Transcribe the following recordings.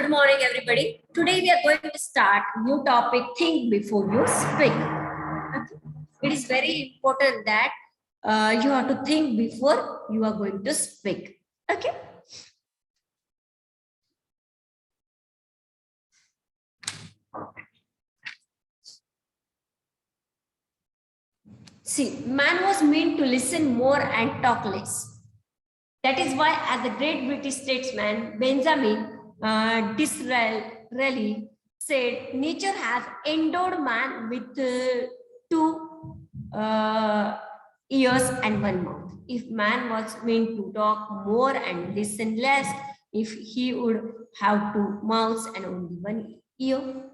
Good morning, everybody. Today we are going to start new topic, think before you speak. Okay. It is very important that you have to think before you are going to speak. Okay. See, man was meant to listen more and talk less. That is why, as the great British statesman Benjamin Disraeli said, nature has endowed man with two ears and one mouth. If man was meant to talk more and listen less, if he would have two mouths and only one ear.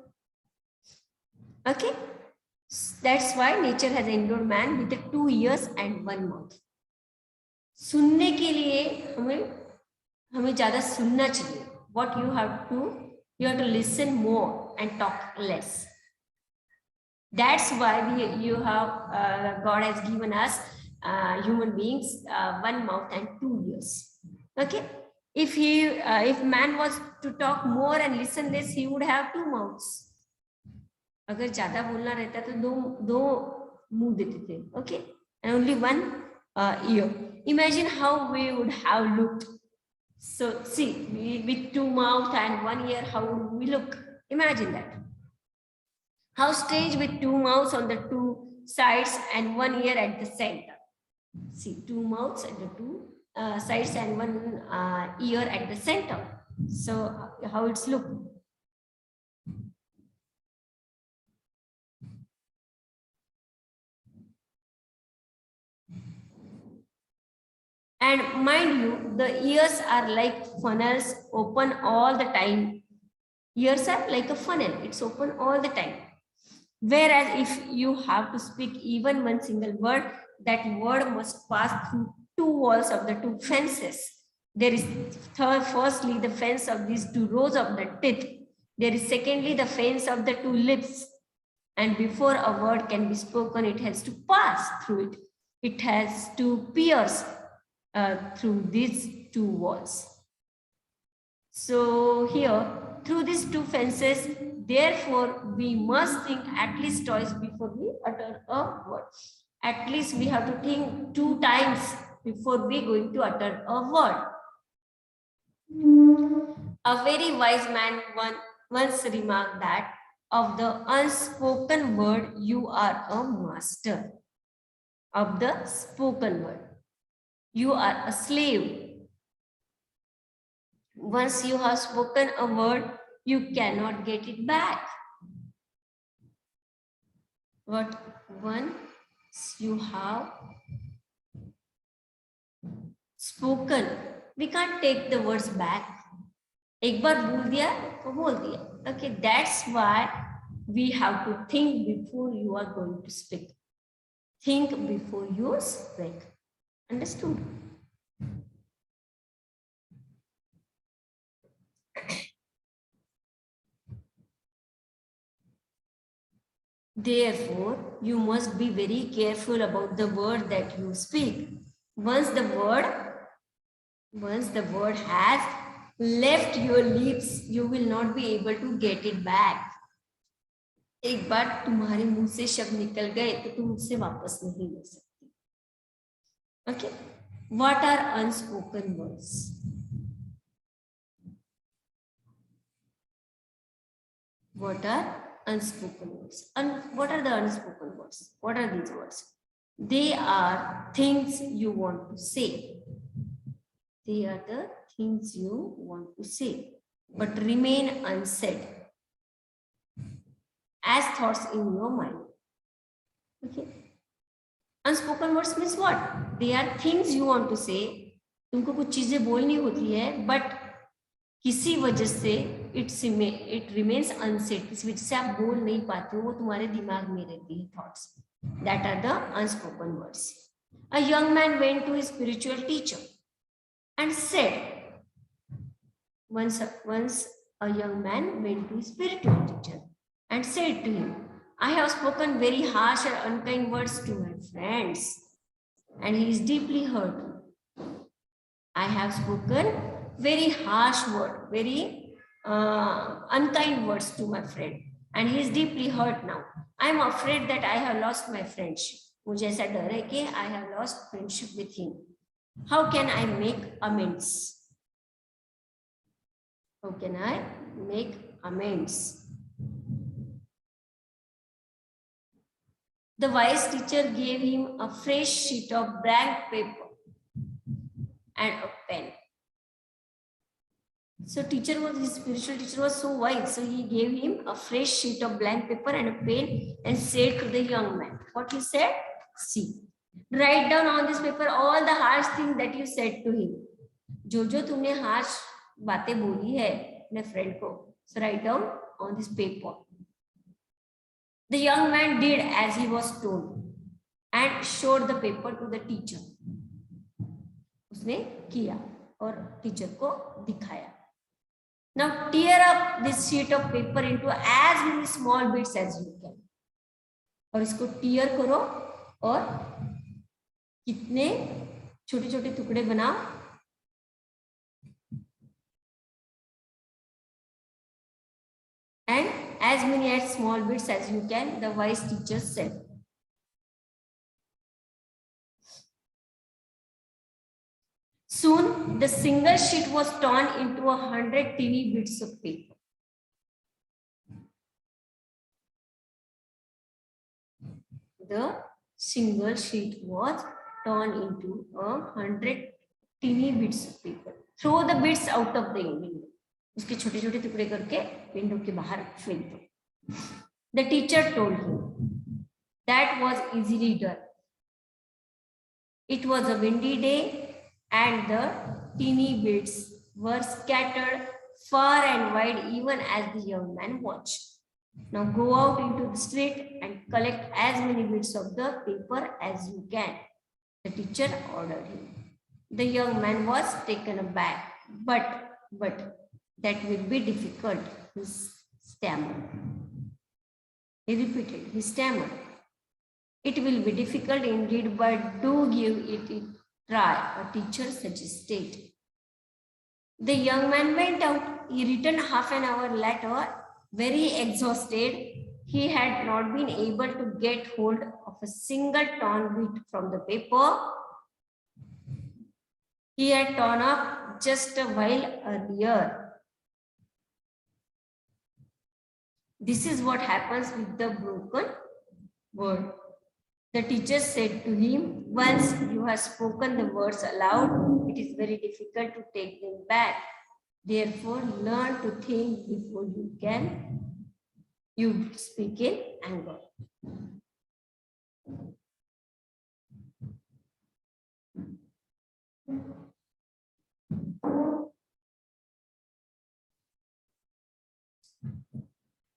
Okay, that's why nature has endowed man with the 2 ears and 1 mouth. सुनने के लिए हमें ज्यादा सुनना चाहिए. What you have to listen more and talk less. That's why God has given us human beings 1 mouth and 2 ears. Okay, if man was to talk more and listen less, he would have 2 mouths. अगर ज्यादा बोलना रहता तो दो मुंह देते थे. Okay, and only 1 ear. Imagine how we would have looked. So see, with 2 mouths and 1 ear, how would we look? Imagine that. How strange with 2 mouths on the 2 sides and 1 ear at the center. See, 2 mouths at the 2 sides and 1 ear at the center. So how it's look? And mind you, the ears are like funnels, open all the time. Ears are like a funnel, it's open all the time. Whereas if you have to speak even one single word, that word must pass through 2 walls of the 2 fences. There is firstly the fence of these 2 rows of the teeth. There is secondly the fence of the 2 lips. And before a word can be spoken, it has to pass through it. It has to pierce through these 2 walls. So here, through these 2 fences, therefore, we must think at least twice before we utter a word. At least we have to think 2 times before we going to utter a word. A very wise man once remarked that of the unspoken word, you are a master. Of the spoken word, you are a slave. Once you have spoken a word, you cannot get it back. But once you have spoken, we can't take the words back. एक बार बोल दिया तो बोल दिया. Okay, that's why we have to think before you are going to speak. Think before you speak. Understood? Therefore, you must be very careful about the word that you speak. Once the word has left your lips, you will not be able to get it back. एक बार तुम्हारे मुंह से शब्द निकल गए तो तुम उससे वापस नहीं ले सकते. Okay, what are unspoken words? What are unspoken words? And what are the unspoken words? What are these words? They are things you want to say. They are the things you want to say, but remain unsaid as thoughts in your mind. Okay. Unspoken words means what? They are things you want to say. तुमको कुछ चीजें बोलनी होती है, but किसी वजह से it remains unsaid. किसी वजह से आप बोल नहीं पाते हो, वो तुम्हारे दिमाग में रहती है thoughts. That are the unspoken words. A young man went to his spiritual teacher and said, once a young man went to his spiritual teacher and said to him, I have spoken very harsh and unkind words to my friends, and he is deeply hurt. I have spoken very harsh word, very unkind words to my friend and he is deeply hurt now. I am afraid that I have lost my friendship. मुझे ऐसा डर है कि I have lost friendship with him. How can I make amends? How can I make amends? The wise teacher gave him a fresh sheet of blank paper and a pen. So his spiritual teacher was so wise. So he gave him a fresh sheet of blank paper and a pen and said to the young man, what he said? See, write down on this paper all the harsh things that you said to him. जो तुमने harsh बातें बोली है अपने friend को. So write down on this paper. The young man did as he was told and showed the paper to the teacher. उसने किया और टीचर को दिखाया. Now tear up this sheet of paper into as many small bits as you can. और इसको tear करो और कितने छोटे-छोटे टुकड़े बनाओ. And as many as small bits as you can, the wise teacher said. Soon, the single sheet was torn into 100 teeny bits of paper. The single sheet was torn into 100 teeny bits of paper. Throw the bits out of the window. उसके छोटे-छोटे टुकड़े करके window के बाहर फेंक दो. The teacher told him that was easily done. It was a windy day and the teeny bits were scattered far and wide even as the young man watched. Now go out into the street and collect as many bits of the paper as you can, the teacher ordered him. The young man was taken aback, but that will be difficult, he stammered. He repeated, he stammered. It will be difficult indeed, but do give it a try, a teacher suggested. The young man went out. He returned half an hour later, very exhausted. He had not been able to get hold of a single torn bit from the paper he had torn up just a while earlier. This is what happens with the broken word. The teacher said to him, once you have spoken the words aloud, it is very difficult to take them back. Therefore, learn to think before you speak in anger.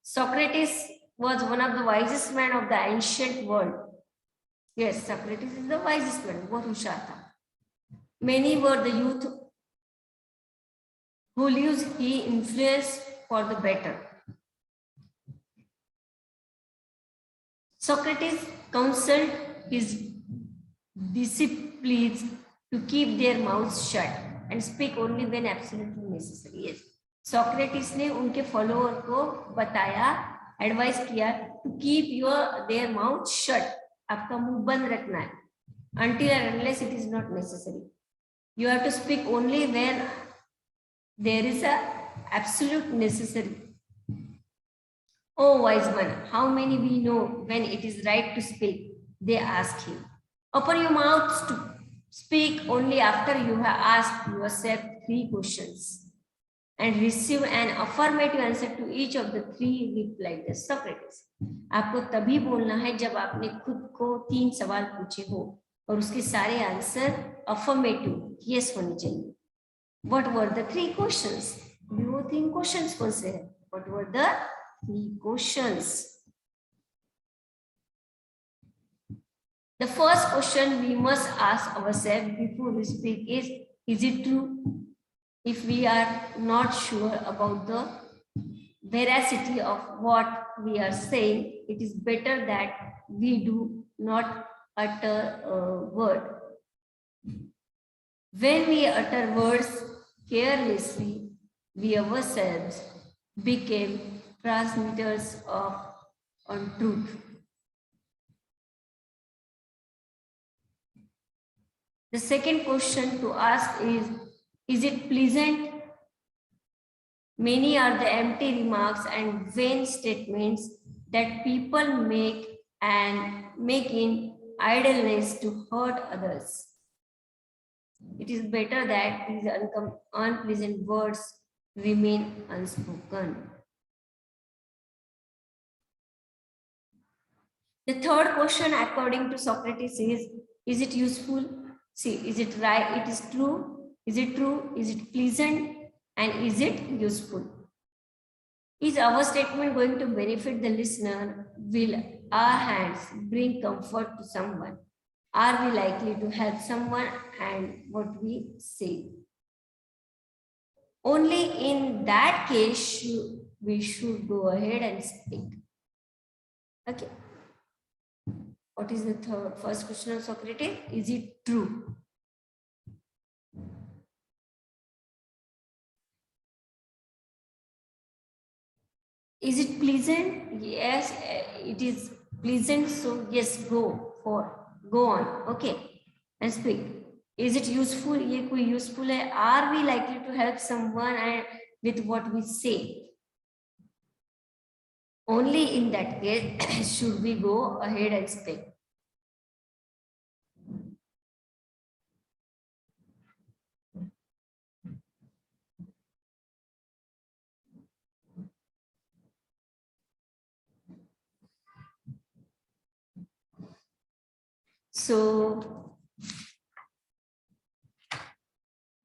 Socrates was one of the wisest men of the ancient world. Yes, Socrates is the wisest man. बहुत होशियार था. Many were the youth who lives he influenced for the better. Socrates counseled his disciples to keep their mouths shut and speak only when absolutely necessary. Yes. Socrates ने उनके follower को बताया, advice किया to keep their mouth shut. आपका मुंह बंद रखना है. Until and unless it is not necessary. You have to speak only when there is a absolute necessary. Oh wise man, how many we know when it is right to speak? They asked him. Open your mouths to speak only after you have asked yourself 3 questions and receive an affirmative answer to each of the 3, replied the Socrates. आपको तभी बोलना है जब आपने खुद को 3 सवाल पूछे हो और उसके सारे आंसर अफर्मेटिव यस होने चाहिए. What were the 3 questions? वो 3 questions कौन से हैं? What were the 3 questions? The first question we must ask ourselves before we speak is it true? If we are not sure about the veracity of what we are saying, it is better that we do not utter a word. When we utter words carelessly, we ourselves became transmitters of on truth. The second question to ask is it pleasant? Many are the empty remarks and vain statements that people make in idleness to hurt others. It is better that these unpleasant words remain unspoken. The third question, according to Socrates, is it useful? See, is it right? It is true. Is it true? Is it pleasant? And is it useful? Is our statement going to benefit the listener? Will our hands bring comfort to someone? Are we likely to help someone and what we say? Only in that case we should go ahead and speak. Okay. What is the first question of Socrates? Is it true? Is it pleasant? Yes, it is pleasant. So yes, go on. Okay, and speak. Is it useful? ये कोई useful है? Are we likely to help someone and with what we say? Only in that case should we go ahead and speak. So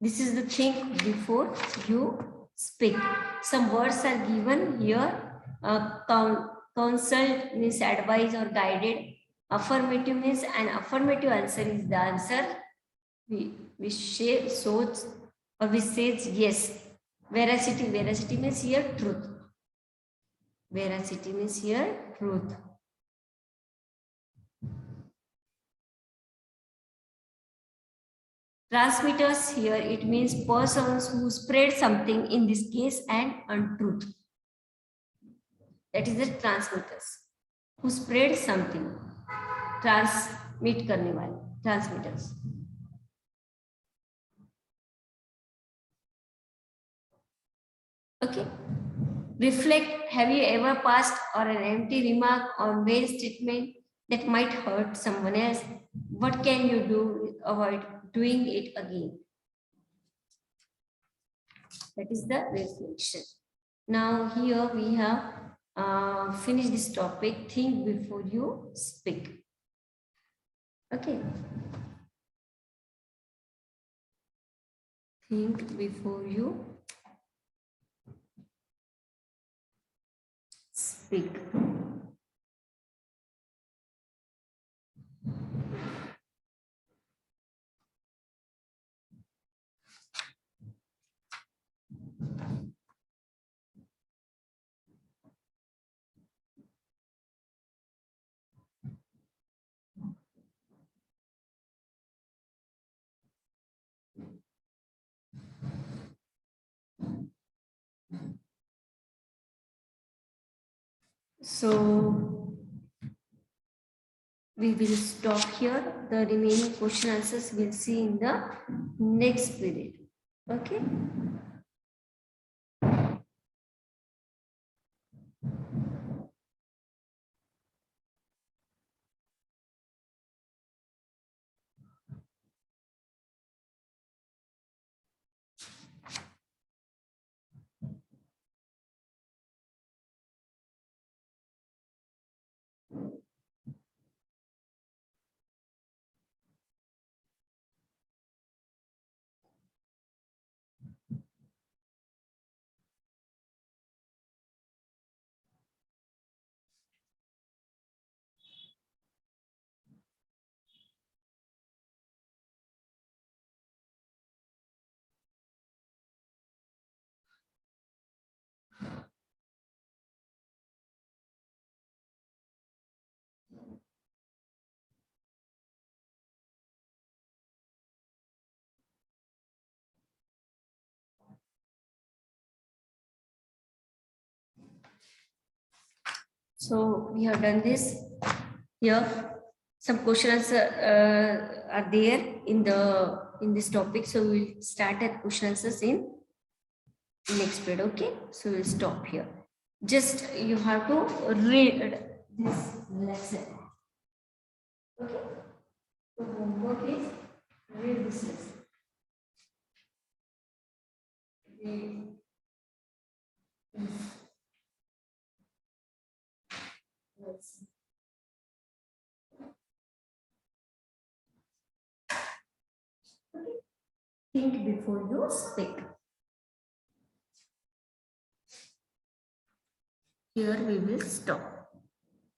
this is the thing before you speak. Some words are given here. Consult means advise or guided. Affirmative means an affirmative answer is the answer. We say so or we says yes. Veracity means here truth. Veracity means here truth. Transmitters here, it means persons who spread something, in this case, an untruth. That is the transmitters. Who spread something. Transmit करने वाले, transmitters. Okay. Reflect, have you ever passed or an empty remark or vain statement that might hurt someone else? What can you do to avoid doing it again? That is the reflection. Now here we have finished this topic. Think before you speak. Okay. Think before you speak. So we will stop here. The remaining question answers we'll see in the next period. Okay. So we have done this here. Some questions are there in this topic. So we'll start at question answers in next period. Okay. So we'll stop here. Just you have to read this lesson. Okay. So homework is read this lesson. Read this lesson. Think before you speak. Here we will stop.